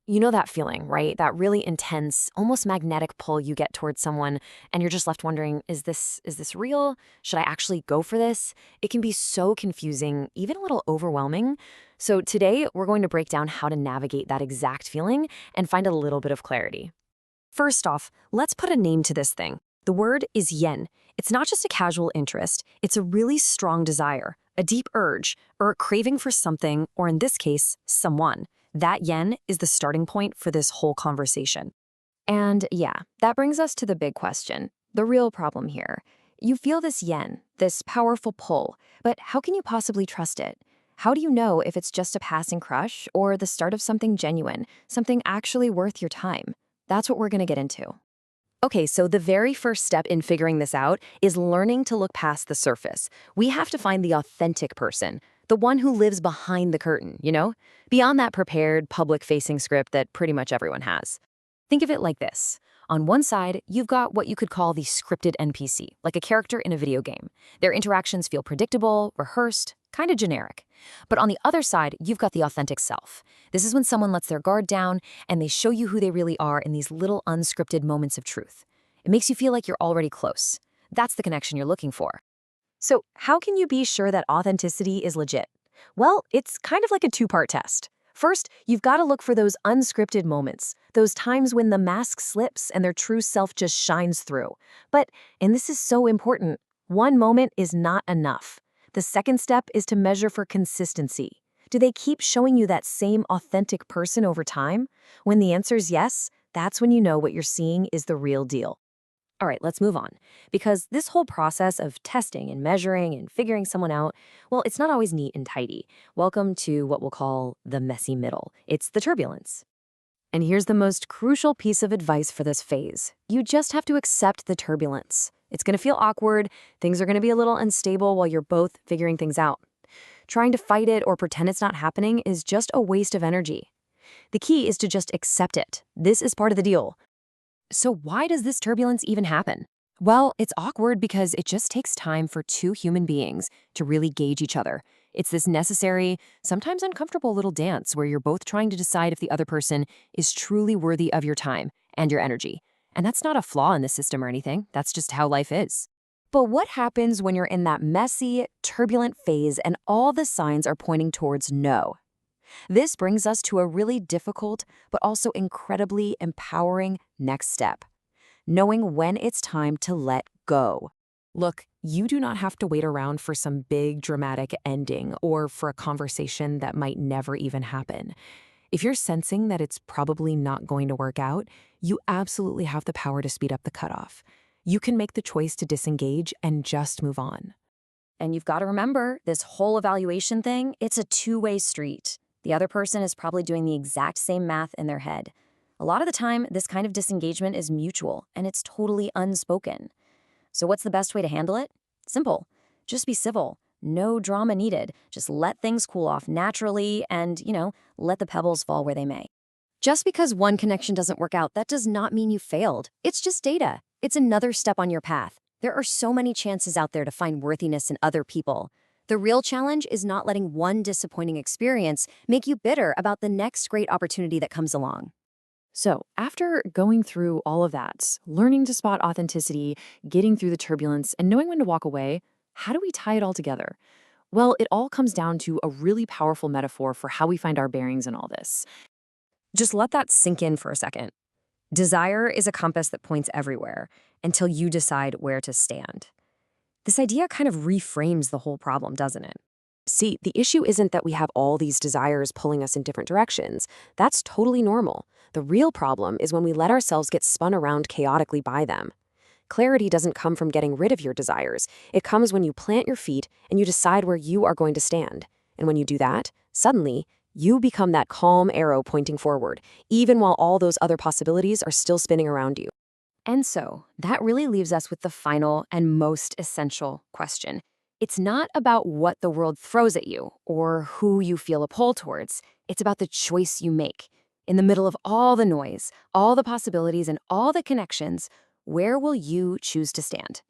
You know that feeling, right? That really intense, almost magnetic pull you get towards someone and you're just left wondering, is this real? Should I actually go for this? It can be so confusing, even a little overwhelming. So today we're going to break down how to navigate that exact feeling and find a little bit of clarity. First off, let's put a name to this thing. The word is yen. It's not just a casual interest, it's a really strong desire, a deep urge, or a craving for something, or in this case, someone. That yen is the starting point for this whole conversation. And yeah, that brings us to the big question, the real problem here. You feel this yen, this powerful pull, but how can you possibly trust it? How do you know if it's just a passing crush or the start of something genuine, something actually worth your time? That's what we're going to get into. Okay, so the very first step in figuring this out is learning to look past the surface. We have to find the authentic person, the one who lives behind the curtain, beyond that prepared, public-facing script that pretty much everyone has. Think of it like this. On one side, you've got what you could call the scripted NPC, like a character in a video game. Their interactions feel predictable, rehearsed, kind of generic. But on the other side, you've got the authentic self. This is when someone lets their guard down and they show you who they really are in these little unscripted moments of truth. It makes you feel like you're already close. That's the connection you're looking for. So, how can you be sure that authenticity is legit? Well, it's kind of like a two-part test. First, you've got to look for those unscripted moments, those times when the mask slips and their true self just shines through. But, and this is so important, one moment is not enough. The second step is to measure for consistency. Do they keep showing you that same authentic person over time? When the answer is yes, that's when you know what you're seeing is the real deal. All right, let's move on. Because this whole process of testing and measuring and figuring someone out, well, it's not always neat and tidy. Welcome to what we'll call the messy middle. It's the turbulence. And here's the most crucial piece of advice for this phase. You just have to accept the turbulence. It's going to feel awkward. Things are going to be a little unstable while you're both figuring things out. Trying to fight it or pretend it's not happening is just a waste of energy. The key is to just accept it. This is part of the deal. So why does this turbulence even happen? Well, it's awkward because it just takes time for two human beings to really gauge each other. It's this necessary, sometimes uncomfortable little dance where you're both trying to decide if the other person is truly worthy of your time and your energy. And that's not a flaw in the system or anything. That's just how life is. But what happens when you're in that messy, turbulent phase and all the signs are pointing towards no? This brings us to a really difficult, but also incredibly empowering next step. Knowing when it's time to let go. Look, you do not have to wait around for some big dramatic ending or for a conversation that might never even happen. If you're sensing that it's probably not going to work out, you absolutely have the power to speed up the cutoff. You can make the choice to disengage and just move on. And you've got to remember, this whole evaluation thing, it's a two-way street. The other person is probably doing the exact same math in their head. A lot of the time, this kind of disengagement is mutual, and it's totally unspoken. So what's the best way to handle it? Simple. Just be civil. No drama needed. Just let things cool off naturally and, let the pebbles fall where they may. Just because one connection doesn't work out, that does not mean you failed. It's just data. It's another step on your path. There are so many chances out there to find worthiness in other people. The real challenge is not letting one disappointing experience make you bitter about the next great opportunity that comes along. So, after going through all of that, learning to spot authenticity, getting through the turbulence, and knowing when to walk away, how do we tie it all together? Well, it all comes down to a really powerful metaphor for how we find our bearings in all this. Just let that sink in for a second. Desire is a compass that points everywhere until you decide where to stand. This idea kind of reframes the whole problem, doesn't it? See, the issue isn't that we have all these desires pulling us in different directions. That's totally normal. The real problem is when we let ourselves get spun around chaotically by them. Clarity doesn't come from getting rid of your desires. It comes when you plant your feet and you decide where you are going to stand. And when you do that, suddenly, you become that calm arrow pointing forward, even while all those other possibilities are still spinning around you. And so, that really leaves us with the final and most essential question. It's not about what the world throws at you or who you feel a pull towards. It's about the choice you make. In the middle of all the noise, all the possibilities, and all the connections, where will you choose to stand?